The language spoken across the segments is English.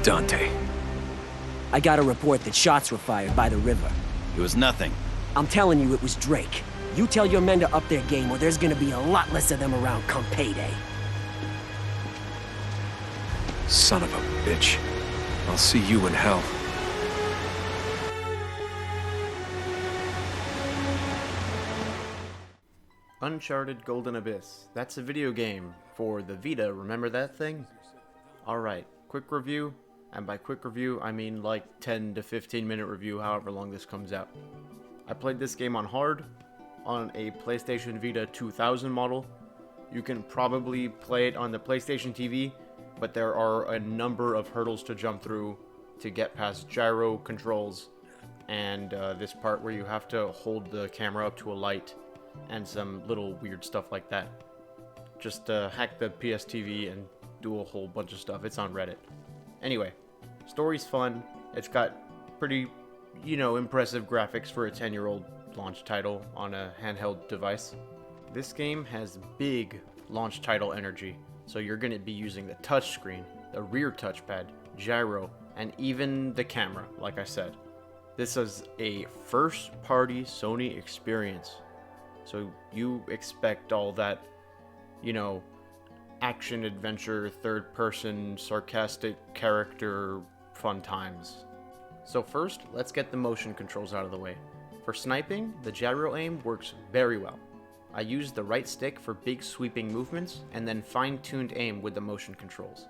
Dante. I got a report that shots were fired by the river. It was nothing. I'm telling you, it was Drake. You tell your men to up their game or there's gonna be a lot less of them around come payday. Son of a bitch. I'll see you in hell. Uncharted Golden Abyss. That's a video game for the Vita, remember that thing? Alright, quick review, and by quick review I mean like 10 to 15 minute review, however long this comes out. I played this game on hard, on a PlayStation Vita 2000 model. You can probably play it on the PlayStation TV, but there are a number of hurdles to jump through to get past gyro controls, and this part where you have to hold the camera up to a light, and some little weird stuff like that. Just hack the pstv and do a whole bunch of stuff. It's on Reddit. Anyway, story's fun. It's got pretty, impressive graphics for a 10-year-old launch title on a handheld device. This game has big launch title energy, so you're going to be using the touchscreen, the rear touchpad, gyro, and even the camera, like I said. This is a first-party Sony experience. So you expect all that, action, adventure, third-person, sarcastic character, fun times. So first, let's get the motion controls out of the way. For sniping, the gyro aim works very well. I used the right stick for big sweeping movements, and then fine-tuned aim with the motion controls.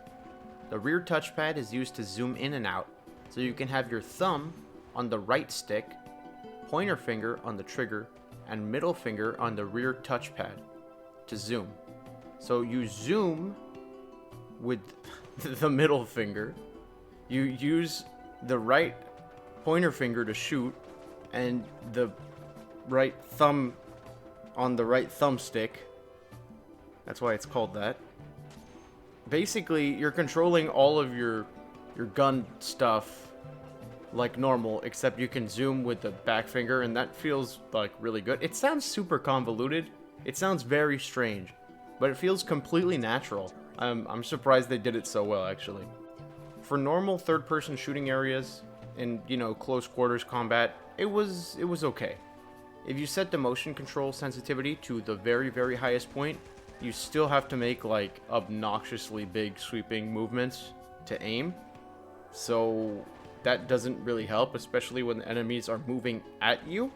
The rear touchpad is used to zoom in and out, so you can have your thumb on the right stick, pointer finger on the trigger, and middle finger on the rear touchpad to zoom. So you zoom with the middle finger, you use the right pointer finger to shoot, and the right thumb on the right thumbstick. That's why it's called that. Basically, you're controlling all of your gun stuff like normal, except you can zoom with the back finger, and that feels like really good. It sounds super convoluted. It sounds very strange, but it feels completely natural. I'm surprised they did it so well, actually. For normal third-person shooting areas in, close quarters combat, it was okay. If you set the motion control sensitivity to the very, very highest point, you still have to make like obnoxiously big sweeping movements to aim. So that doesn't really help, especially when the enemies are moving at you.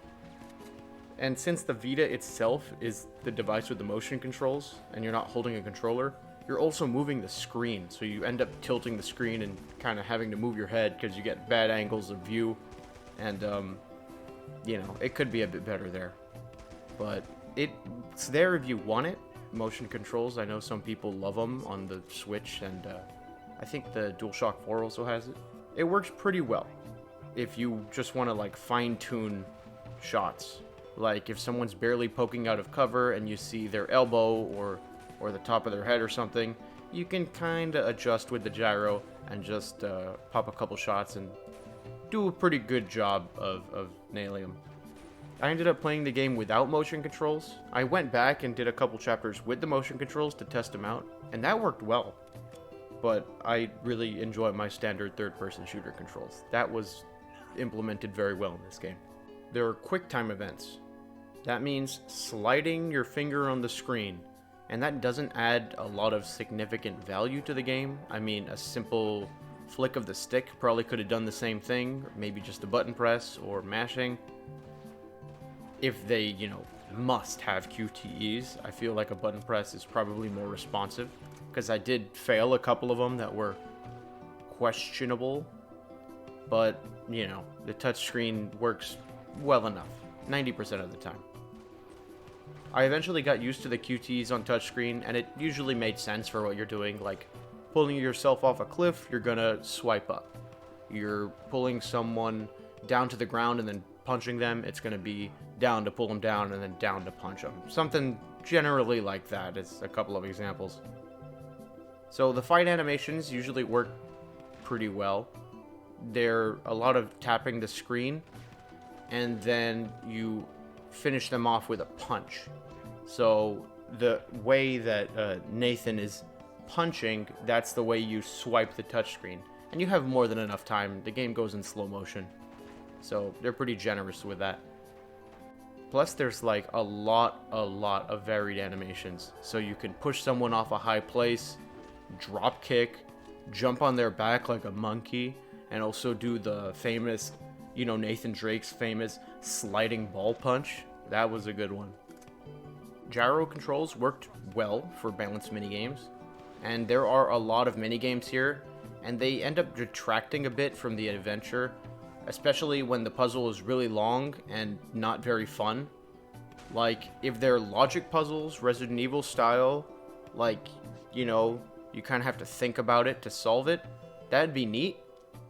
And since the Vita itself is the device with the motion controls, and you're not holding a controller, you're also moving the screen, so you end up tilting the screen and kind of having to move your head because you get bad angles of view, and it could be a bit better there. But it's there if you want it. Motion controls, I know some people love them on the Switch, and I think the DualShock 4 also has it. It works pretty well if you just want to fine-tune shots. Like if someone's barely poking out of cover and you see their elbow or the top of their head or something, you can kind of adjust with the gyro and just pop a couple shots and do a pretty good job of nailing them. I ended up playing the game without motion controls. I went back and did a couple chapters with the motion controls to test them out, and that worked well. But I really enjoy my standard third-person shooter controls. That was implemented very well in this game. There are quick time events. That means sliding your finger on the screen, and that doesn't add a lot of significant value to the game. I mean, a simple flick of the stick probably could have done the same thing, or maybe just a button press or mashing. If they, must have QTEs, I feel like a button press is probably more responsive, because I did fail a couple of them that were questionable, but, the touchscreen works well enough, 90% of the time. I eventually got used to the QTEs on touchscreen, and it usually made sense for what you're doing, like pulling yourself off a cliff, you're gonna swipe up. You're pulling someone down to the ground and then punching them, it's gonna be down to pull them down and then down to punch them. Something generally like that is a couple of examples. So the fight animations usually work pretty well. They're a lot of tapping the screen, and then you finish them off with a punch. So the way that Nathan is punching, that's the way you swipe the touchscreen. And you have more than enough time. The game goes in slow motion. So they're pretty generous with that. Plus there's like a lot of varied animations. So you can push someone off a high place, drop kick, jump on their back like a monkey, and also do the famous, you know, Nathan Drake's famous sliding ball punch. That was a good one. Gyro controls worked well for balanced minigames, and there are a lot of minigames here, and they end up detracting a bit from the adventure, especially when the puzzle is really long and not very fun. Like, if they're logic puzzles, Resident Evil style, like, you know, you kind of have to think about it to solve it, that'd be neat.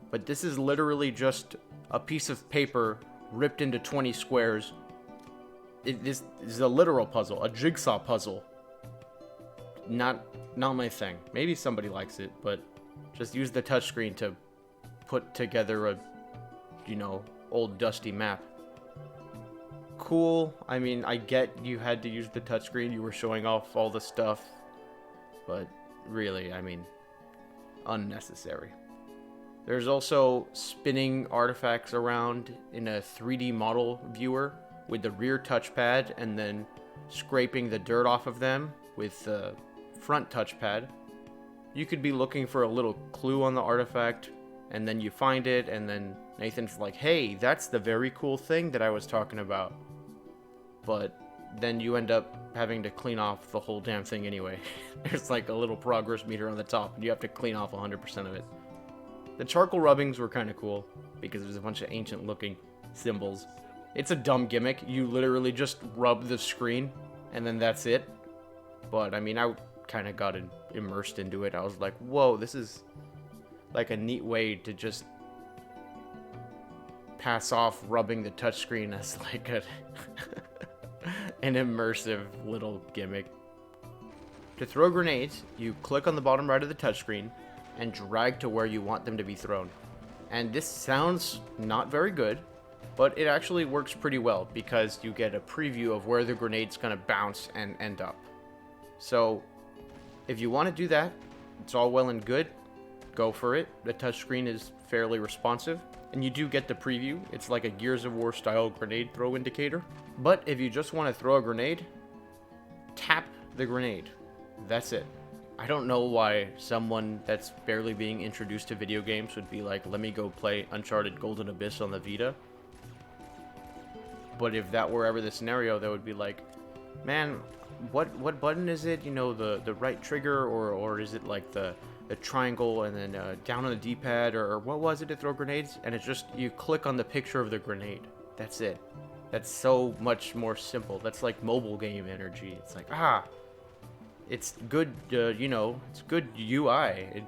But this is literally just a piece of paper ripped into 20 squares. This is a literal puzzle, a jigsaw puzzle. Not my thing. Maybe somebody likes it, but just use the touchscreen to put together a, you know, old dusty map. Cool. I mean, I get you had to use the touchscreen. You were showing off all the stuff. But really, I mean, unnecessary. There's also spinning artifacts around in a 3D model viewer with the rear touchpad and then scraping the dirt off of them with the front touchpad. You could be looking for a little clue on the artifact, and then you find it, and then Nathan's like, hey, that's the very cool thing that I was talking about. But then you end up having to clean off the whole damn thing anyway. There's like a little progress meter on the top, and you have to clean off 100% of it. The charcoal rubbings were kind of cool, because there's a bunch of ancient looking symbols. It's a dumb gimmick. You literally just rub the screen, and then that's it. But, I mean, I kind of got immersed into it. I was like, whoa, this is like a neat way to just pass off rubbing the touchscreen as like an immersive little gimmick. To throw grenades, you click on the bottom right of the touchscreen and drag to where you want them to be thrown. And this sounds not very good, but it actually works pretty well because you get a preview of where the grenade's gonna bounce and end up. So if you want to do that, it's all well and good. Go for it. The touchscreen is fairly responsive, and you do get the preview. It's like a Gears of War style grenade throw indicator. But if you just want to throw a grenade, tap the grenade. That's it. I don't know why someone that's barely being introduced to video games would be like, let me go play Uncharted Golden Abyss on the Vita. But if that were ever the scenario, that would be like, man, what button is it? You know, the right trigger, or is it like the triangle and then down on the D-pad, or what was it to throw grenades? And it's just, you click on the picture of the grenade. That's it. That's so much more simple. That's like mobile game energy. It's like, it's good, you know, it's good UI. It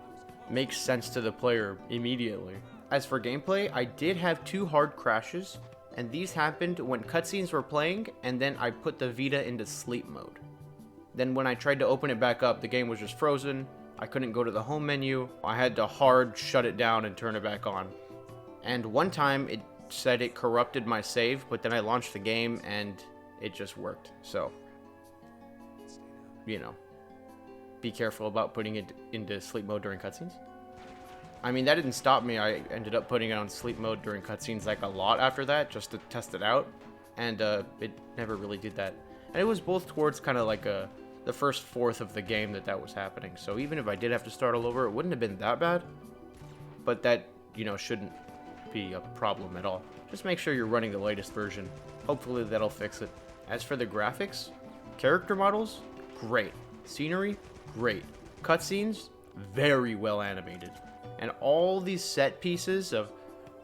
makes sense to the player immediately. As for gameplay, I did have 2 hard crashes, and these happened when cutscenes were playing, and then I put the Vita into sleep mode. Then when I tried to open it back up, the game was just frozen. I couldn't go to the home menu. I had to hard shut it down and turn it back on. And one time it said it corrupted my save, but then I launched the game and it just worked. So, you know, be careful about putting it into sleep mode during cutscenes. I mean, that didn't stop me. I ended up putting it on sleep mode during cutscenes like a lot after that, just to test it out. And it never really did that. And it was both towards kind of like the first fourth of the game that was happening. So even if I did have to start all over, it wouldn't have been that bad. But that, you know, shouldn't be a problem at all. Just make sure you're running the latest version. Hopefully that'll fix it. As for the graphics, character models, great. Scenery, great. Cutscenes, very well animated. And all these set pieces of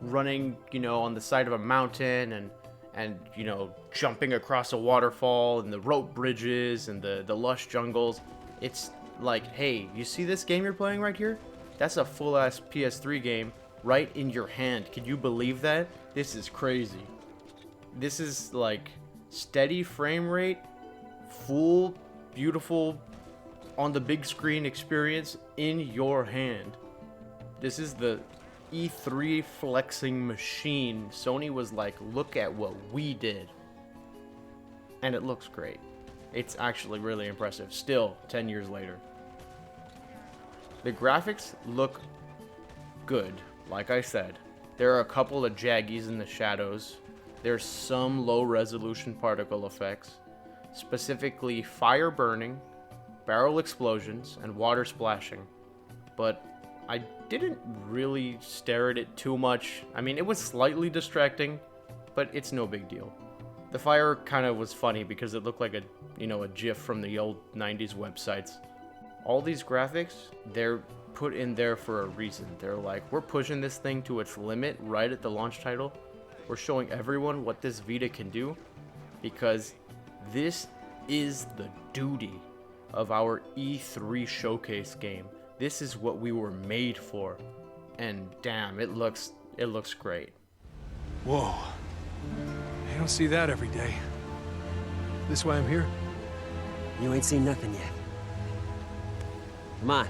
running, you know, on the side of a mountain and you know, jumping across a waterfall and the rope bridges and the lush jungles. It's like, hey, you see this game you're playing right here? That's a full-ass PS3 game right in your hand. Can you believe that? This is crazy. This is like steady frame rate, full, beautiful, on the big screen experience in your hand. This is the E3 flexing machine. Sony was like, look at what we did. And it looks great. It's actually really impressive, still 10 years later. The graphics look good. Like I said, there are a couple of jaggies in the shadows. There's some low resolution particle effects, specifically fire burning, barrel explosions, and water splashing. But I didn't really stare at it too much. I mean, it was slightly distracting, but it's no big deal. The fire kind of was funny because it looked like a GIF from the old 90s websites. All these graphics, they're put in there for a reason. They're like, we're pushing this thing to its limit right at the launch title. We're showing everyone what this Vita can do because this is the duty of our E3 showcase game. This is what we were made for. And damn, it looks great. Whoa. I don't see that every day. This why I'm here? You ain't seen nothing yet. Come on.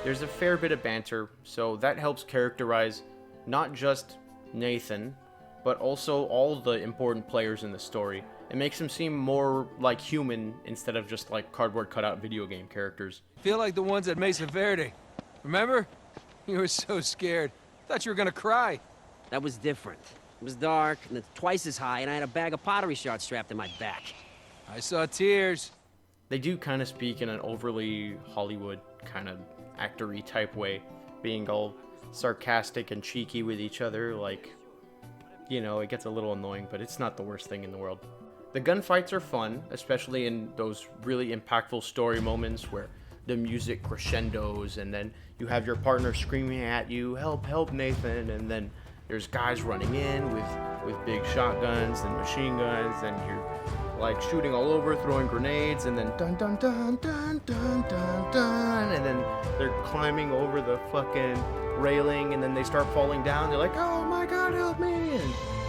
There's a fair bit of banter, so that helps characterize not just Nathan, but also all the important players in the story. It makes them seem more like human instead of just like cardboard cutout video game characters. Feel like the ones at Mesa Verde. Remember? You were so scared. Thought you were gonna cry. That was different. It was dark, and it's twice as high, and I had a bag of pottery shards strapped to my back. I saw tears. They do kind of speak in an overly Hollywood kind of actor-y type way, being all sarcastic and cheeky with each other, like, it gets a little annoying, but it's not the worst thing in the world. The gunfights are fun, especially in those really impactful story moments where the music crescendos and then you have your partner screaming at you, help, help, Nathan, and then there's guys running in with big shotguns and machine guns, and you're like shooting all over, throwing grenades, and then dun dun dun dun dun dun dun, and then they're climbing over the fucking railing, and then they start falling down. They're like, oh my god, help me!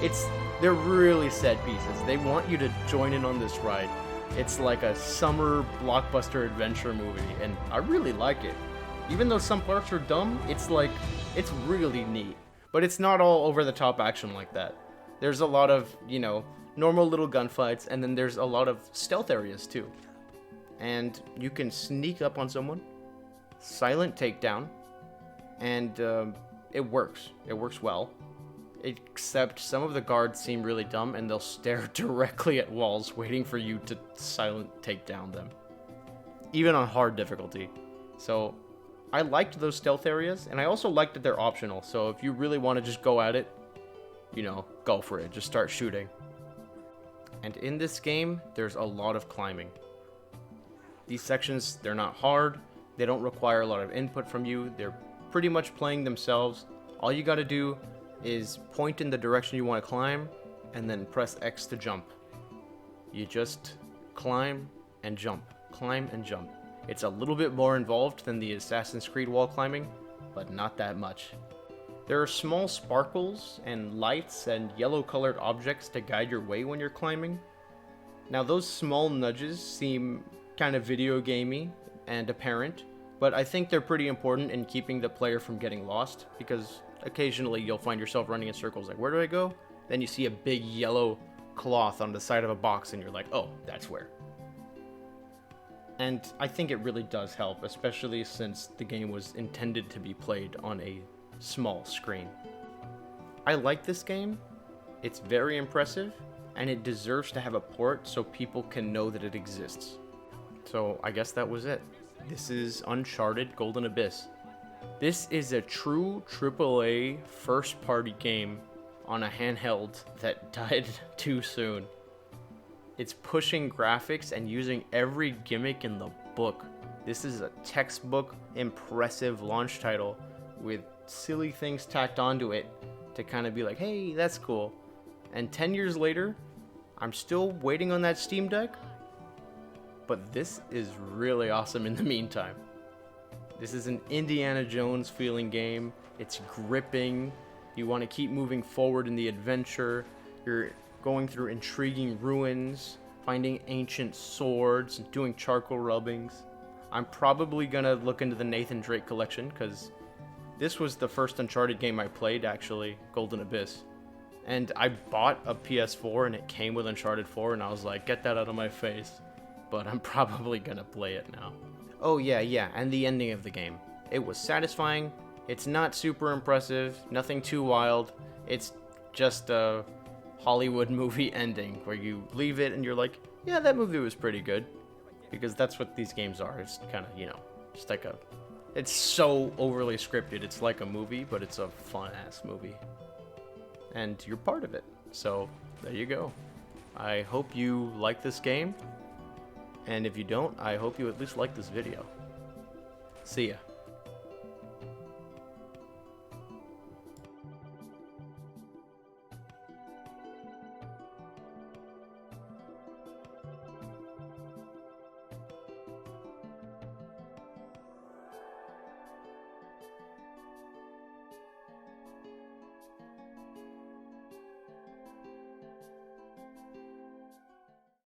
And they're really set pieces. They want you to join in on this ride. It's like a summer blockbuster adventure movie, and I really like it. Even though some parts are dumb, it's really neat. But it's not all over-the-top action like that. There's a lot of, normal little gunfights, and then there's a lot of stealth areas too. And you can sneak up on someone, silent takedown, and it works. It works well. Except some of the guards seem really dumb, and they'll stare directly at walls waiting for you to silent take down them. Even on hard difficulty. So I liked those stealth areas, and I also liked that they're optional. So if you really want to just go at it, go for it. Just start shooting. And in this game, there's a lot of climbing. These sections, they're not hard. They don't require a lot of input from you. They're pretty much playing themselves. All you gotta do is point in the direction you want to climb, and then press X to jump. You just climb and jump. Climb and jump. It's a little bit more involved than the Assassin's Creed wall climbing, but not that much. There are small sparkles and lights and yellow-colored objects to guide your way when you're climbing. Now those small nudges seem kind of video gamey and apparent, but I think they're pretty important in keeping the player from getting lost, because occasionally you'll find yourself running in circles like, where do I go? Then you see a big yellow cloth on the side of a box and you're like, oh, that's where. And I think it really does help, especially since the game was intended to be played on a small screen. I like this game. It's very impressive, and it deserves to have a port so people can know that it exists. So I guess that was it. This is Uncharted Golden Abyss. This is a true AAA first-party game on a handheld that died too soon. It's pushing graphics and using every gimmick in the book. This is a textbook impressive launch title with silly things tacked onto it to kind of be like, hey, that's cool. And 10 years later, I'm still waiting on that Steam Deck, but this is really awesome in the meantime. This is an Indiana Jones feeling game. It's gripping. You want to keep moving forward in the adventure. You're going through intriguing ruins, finding ancient swords, and doing charcoal rubbings. I'm probably gonna look into the Nathan Drake collection, because this was the first Uncharted game I played, actually, Golden Abyss. And I bought a PS4 and it came with Uncharted 4, and I was like, get that out of my face. But I'm probably gonna play it now. Oh yeah, and the ending of the game. It was satisfying. It's not super impressive, nothing too wild. It's just a Hollywood movie ending where you leave it and you're like, yeah, that movie was pretty good. Because that's what these games are. It's kind of, you know, just like a... It's so overly scripted. It's like a movie, but it's a fun-ass movie. And you're part of it. So, there you go. I hope you like this game. And if you don't, I hope you at least like this video. See ya.